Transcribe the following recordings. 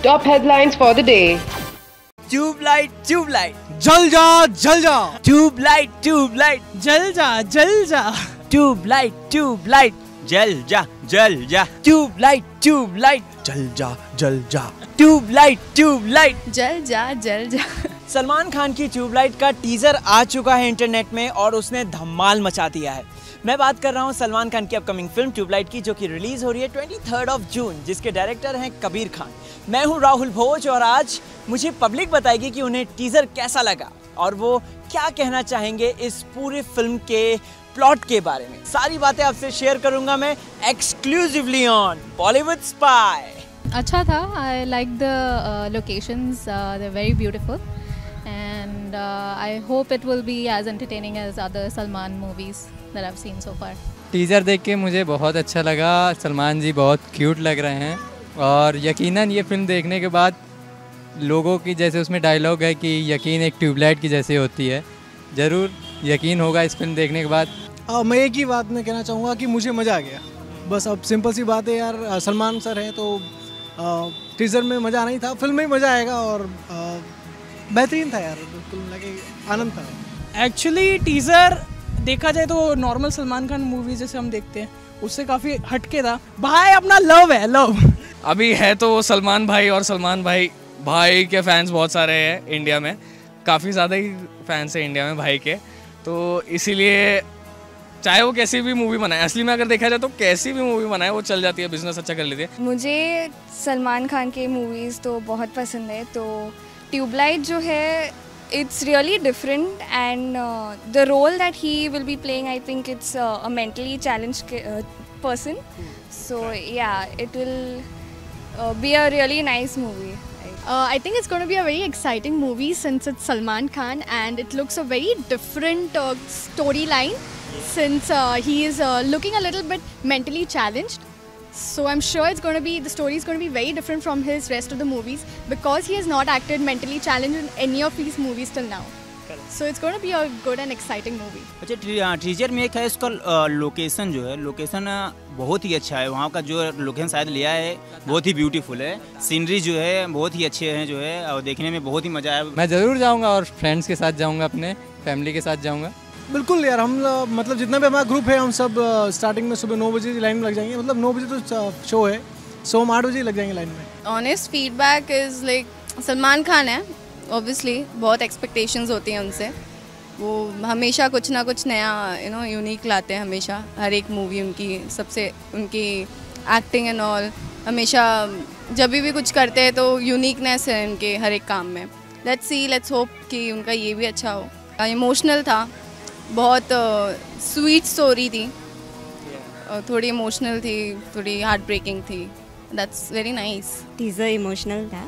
Top headlines for the day. Tubelight Tubelight जल जा tubelight Tubelight जल जा ट्यूबलाइट ट्यूबलाइट जल जा ट्यूबलाइट ट्यूबलाइट जल जा ट्यूबलाइट ट्यूबलाइट जल जा। सलमान खान की ट्यूबलाइट का टीजर आ चुका है इंटरनेट में और उसने धमाल मचा दिया है। मैं बात कर रहा हूँ सलमान खान की अपकमिंग फिल्म ट्यूबलाइट की, जो कि रिलीज हो रही है 23 जून, जिसके डायरेक्टर हैं कबीर खान। मैं हूँ राहुल भोज और आज मुझे पब्लिक बताएगी कि उन्हें टीजर कैसा लगा और वो क्या कहना चाहेंगे इस पूरी फिल्म के प्लॉट के बारे में। सारी बातें आपसे शेयर करूंगा मैं एक्सक्लूसिवली ऑन बॉलीवुड स्पाई। अच्छा था। I like the locations, they very beautiful and I hope it will be as entertaining as other Salman movies that I've seen so far. Teaser देख के मुझे बहुत अच्छा लगा। सलमान जी बहुत क्यूट लग रहे हैं और यकीनन ये फिल्म देखने के बाद लोगों की, जैसे उसमें डायलॉग है कि यकीन एक ट्यूबलाइट की जैसे होती है, ज़रूर यकीन होगा इस फिल्म देखने के बाद। मैं एक ही बात में कहना चाहूँगा कि मुझे मज़ा आ गया। बस अब सिंपल सी बात है यार, सलमान सर हैं तो टीज़र में मज़ा नहीं था, फिल्म में ही मज़ा आएगा और बेहतरीन था यार, बिल्कुल लगे आनंद था। एक्चुअली टीज़र देखा जाए तो नॉर्मल सलमान खान मूवी जैसे हम देखते हैं उससे काफ़ी हटके था। भाई अपना लव है, लव अभी है तो वो सलमान भाई, और सलमान भाई के फैंस बहुत सारे हैं इंडिया में, काफ़ी ज़्यादा ही फैंस हैं इंडिया में भाई के, तो इसीलिए चाहे वो कैसी भी मूवी बनाए, असली में अगर देखा जाए तो कैसी भी मूवी बनाए वो चल जाती है, बिजनेस अच्छा कर लेती है। मुझे सलमान खान के मूवीज़ तो बहुत पसंद है, तो ट्यूबलाइट जो है it's really different and the role that he will be playing, I think it's a mentally challenged person, so yeah, it will be a really nice movie. I think it's going to be a very exciting movie since it's Salman Khan and it looks a very different storyline since he is looking a little bit mentally challenged. So I'm sure the story is going to be very different from his rest of the movies because he has not acted mentally challenged in any of his movies till now. So it's going to be a good and exciting movie. अच्छा, teaser में एक है इसका location जो है, location बहुत ही अच्छा है। वहाँ का जो लोकेशन शायद लिया है बहुत ही ब्यूटीफुल है, सीनरी जो है बहुत ही अच्छे हैं जो है, और देखने में बहुत ही मज़ा आया। मैं ज़रूर जाऊँगा और फ्रेंड्स के साथ जाऊँगा, अपने फैमिली के साथ जाऊँगा। बिल्कुल यार, हम मतलब जितना भी हमारा ग्रुप है हम सब स्टार्टिंग में सुबह 9 बजे लाइन में लग जाएंगे, मतलब 9 बजे तो शो है, सो हम 8 बजे लग जाएंगे लाइन में। Honest feedback is like Salman Khan है, ऑब्वियसली बहुत एक्सपेक्टेशंस होती हैं उनसे, वो हमेशा कुछ ना कुछ नया यूनिक लाते हैं हमेशा, हर एक मूवी उनकी एक्टिंग एंड ऑल, हमेशा जब भी कुछ करते हैं तो यूनिकनेस है उनके हर एक काम में। लेट्स होप कि उनका ये भी अच्छा हो। इमोशनल था, बहुत स्वीट स्टोरी थी, थोड़ी इमोशनल थी, थोड़ी हार्ट ब्रेकिंग थी, that's very nice. Teaser emotional था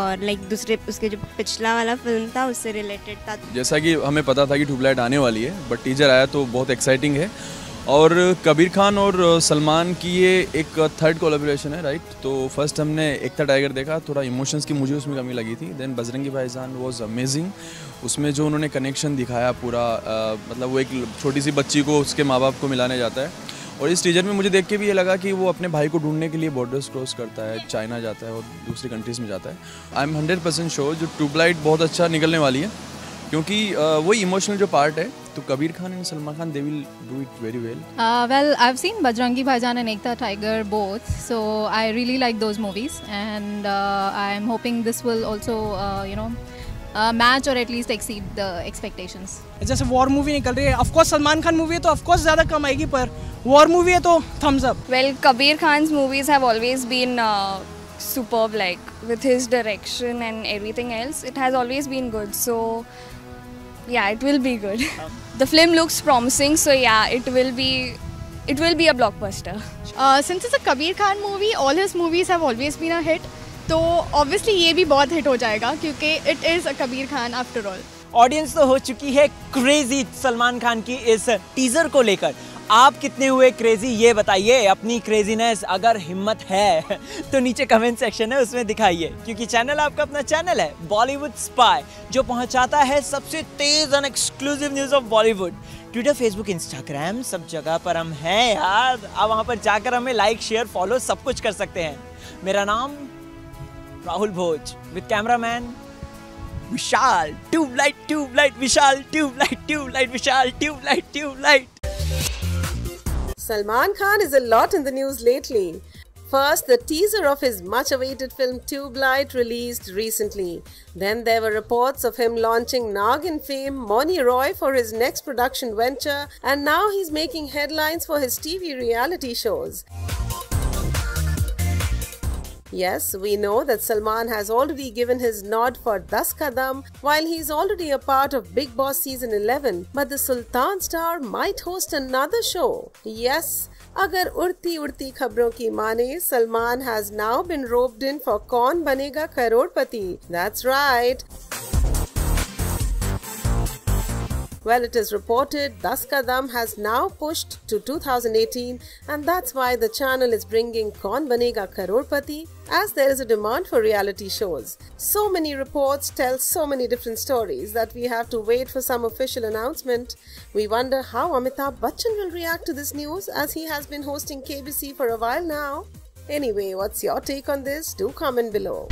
और दूसरे उसके जो पिछला वाला फिल्म था उससे रिलेटेड था। जैसा कि हमें पता था कि ट्यूबलाइट आने वाली है, बट टीजर आया तो बहुत एक्साइटिंग है। और कबीर खान और सलमान की ये एक थर्ड कोलैबोरेशन है, राइट? तो फर्स्ट हमने एकता टाइगर देखा, थोड़ा इमोशंस की मुझे उसमें कमी लगी थी। देन बजरंगी भाईजान वाज अमेजिंग, उसमें जो उन्होंने कनेक्शन दिखाया पूरा, मतलब वो एक छोटी सी बच्ची को उसके माँ बाप को मिलाने जाता है। और इस टीजर में मुझे देख के भी ये लगा कि वो अपने भाई को ढूंढने के लिए बॉर्डर्स क्रॉस करता है, चाइना जाता है और दूसरी कंट्रीज़ में जाता है। आई एम 100% श्योर जो ट्यूबलाइट बहुत अच्छा निकलने वाली है, क्योंकि वही इमोशनल जो पार्ट है, तो Kabir Khan and Salman Khan they will do it very well. Well, I've seen Bajrangi Bhaijaan and Ekta Tiger both, so I really like those movies and I'm hoping this will also match or at least exceed the expectations. जैसे war movie निकल रही है, of course Salman Khan movie है तो of course ज़्यादा कम आएगी, पर war movie है तो thumbs up. Well, Kabir Khan's movies have always been superb, like with his direction and everything else, it has always been good. So yeah, it will be good. The film looks promising, so yeah, it will be a blockbuster. Since it's a Kabir Khan movie, all his movies have always been a hit. तो obviously ये भी बहुत hit हो जाएगा क्योंकि it is a Kabir Khan after all. Audience तो हो चुकी है क्रेजी सलमान खान की इस टीजर को लेकर। आप कितने हुए क्रेजी ये बताइए, अपनी क्रेजीनेस अगर हिम्मत है तो नीचे कमेंट सेक्शन है उसमें दिखाइए, क्योंकि चैनल आपका अपना चैनल है बॉलीवुड स्पाई, जो पहुंचाता है सबसे तेज और exclusive news of Bollywood. Twitter, Facebook, Instagram सब जगह पर हम हैं यार। आप वहाँ पर जाकर हमें लाइक, शेयर, फॉलो सब कुछ कर सकते हैं। मेरा नाम Rahul Bhoj, with cameraman Vishal. Tube light, Vishal. Tube light, Vishal. Tube light. Salman Khan is a lot in the news lately. First, the teaser of his much-awaited film Tube Light released recently. Then there were reports of him launching Nagin fame Moni Roy for his next production venture, and now he's making headlines for his TV reality shows. Yes, we know that Salman has already given his nod for Das Kadam while he's already a part of Bigg Boss Season 11, but the Sultan star might host another show. Yes, अगर उड़ती खबरों की माने, Salman has now been roped in for कौन बनेगा करोड़पति. That's right. Well, it is reported Das Kadam has now pushed to 2018, and that's why the channel is bringing Kaun Banega Karodpati, as there is a demand for reality shows. So many reports tell so many different stories that we have to wait for some official announcement. We wonder how Amitabh Bachchan will react to this news, as he has been hosting KBC for a while now. Anyway, what's your take on this? Do comment below.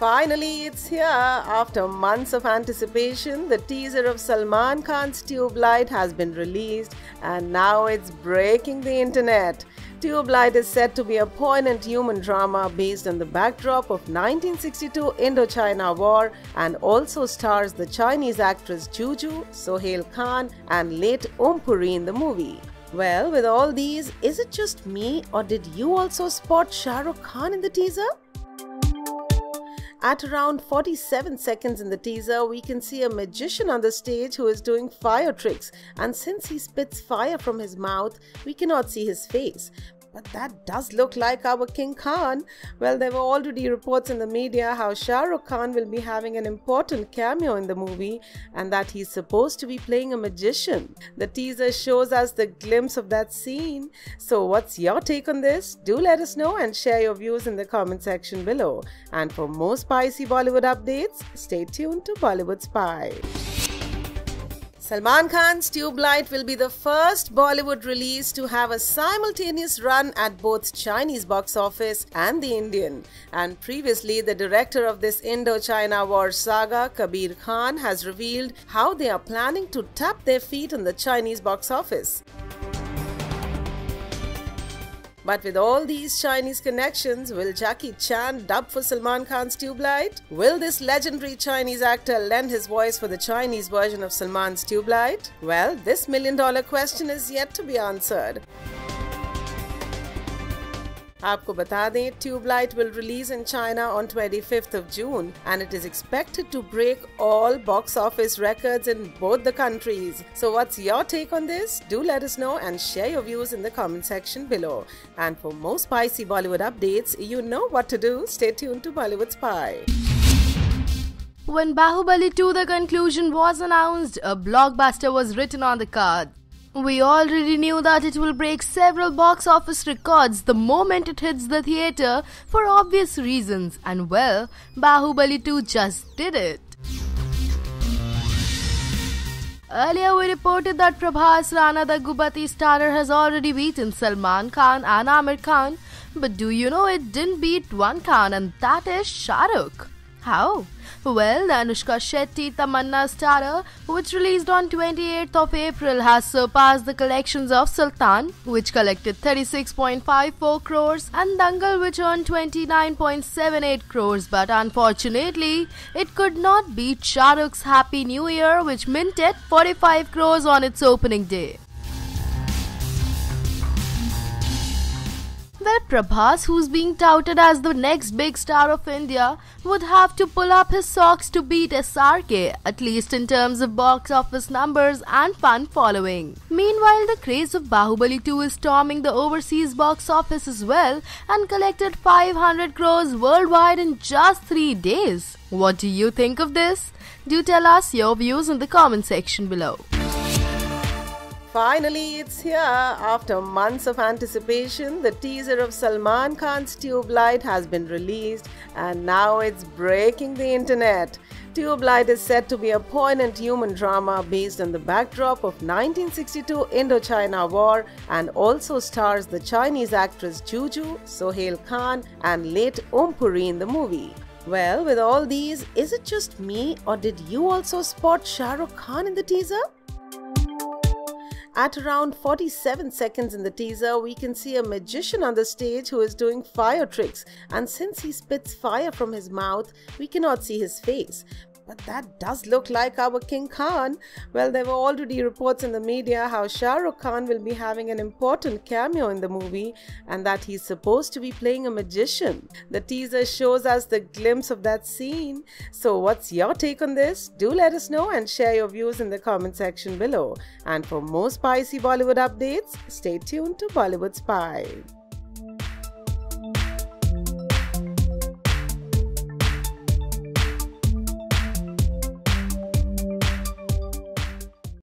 Finally, it's here. After months of anticipation, the teaser of Salman Khan's Tube Light has been released, and now it's breaking the internet. Tube Light is said to be a poignant human drama based on the backdrop of 1962 Indochina War, and also stars the Chinese actress Juju, Sohail Khan and late Puri in the movie. Well, with all these, is it just me, or did you also spot Shah Rukh Khan in the teaser? At around 47 seconds in the teaser, we can see a magician on the stage who is doing fire tricks, and since he spits fire from his mouth, we cannot see his face. But that does look like our King Khan. Well, there were already reports in the media how Shah Rukh Khan will be having an important cameo in the movie, and that he's supposed to be playing a magician. The teaser shows us the glimpse of that scene. So what's your take on this? Do let us know and share your views in the comment section below. And for more spicy Bollywood updates, stay tuned to Bollywood Spy. Salman Khan's Tube Light will be the first Bollywood release to have a simultaneous run at both Chinese box office and the Indian. And previously, the director of this Indochina War saga, Kabir Khan, has revealed how they are planning to tap their feet on the Chinese box office. But with all these Chinese connections, will Jackie Chan dub for Salman Khan's Tube Light? Will this legendary Chinese actor lend his voice for the Chinese version of Salman's Tube Light? Well, this million-dollar question is yet to be answered. आपको बता दें, Tube Light will release in China on 25th of June, and it is expected to break all box office records in both the countries. So what's your take on this? Do let us know and share your views in the comment section below. And for more spicy Bollywood updates, you know what to do. Stay tuned to Bollywood Spy. When Bahubali 2 The Conclusion was announced, a blockbuster was written on the card. We already knew that it will break several box office records the moment it hits the theatre for obvious reasons, and well, Bahubali 2 just did it. Earlier we reported that Prabhas Rana Daggubati starrer has already beaten Salman Khan and Aamir Khan, but do you know it didn't beat one Khan, and that is Shah Rukh. How? Well, the Anushka Shetty Tamanna starrer, which released on 28th of April, has surpassed the collections of Sultan, which collected 36.54 crores, and Dangal, which earned 29.78 crores, but unfortunately, it could not beat Shah Rukh's Happy New Year, which minted 45 crores on its opening day. Well, Prabhas, who's being touted as the next big star of India, would have to pull up his socks to beat SRK, at least in terms of box office numbers and fan following. Meanwhile, the craze of Bahubali 2 is storming the overseas box office as well, and collected 500 crores worldwide in just 3 days. What do you think of this? Do tell us your views in the comment section below. Finally, it's here. After months of anticipation, the teaser of Salman Khan's Tube Light has been released, and now it's breaking the internet. Tube Light is said to be a poignant human drama based on the backdrop of 1962 Indochina War and also stars the Chinese actress Juju, Sohail Khan and late Puri in the movie. Well, with all these, is it just me or did you also spot Shah Rukh Khan in the teaser? At around 47 seconds in the teaser, we can see a magician on the stage who is doing fire tricks, and since he spits fire from his mouth, we cannot see his face. But that does look like our King Khan. Well, there were already reports in the media how Shah Rukh Khan will be having an important cameo in the movie and that he's supposed to be playing a magician. The teaser shows us the glimpse of that scene. So what's your take on this? Do let us know and share your views in the comment section below. And for more spicy Bollywood updates, stay tuned to Bollywood Spy.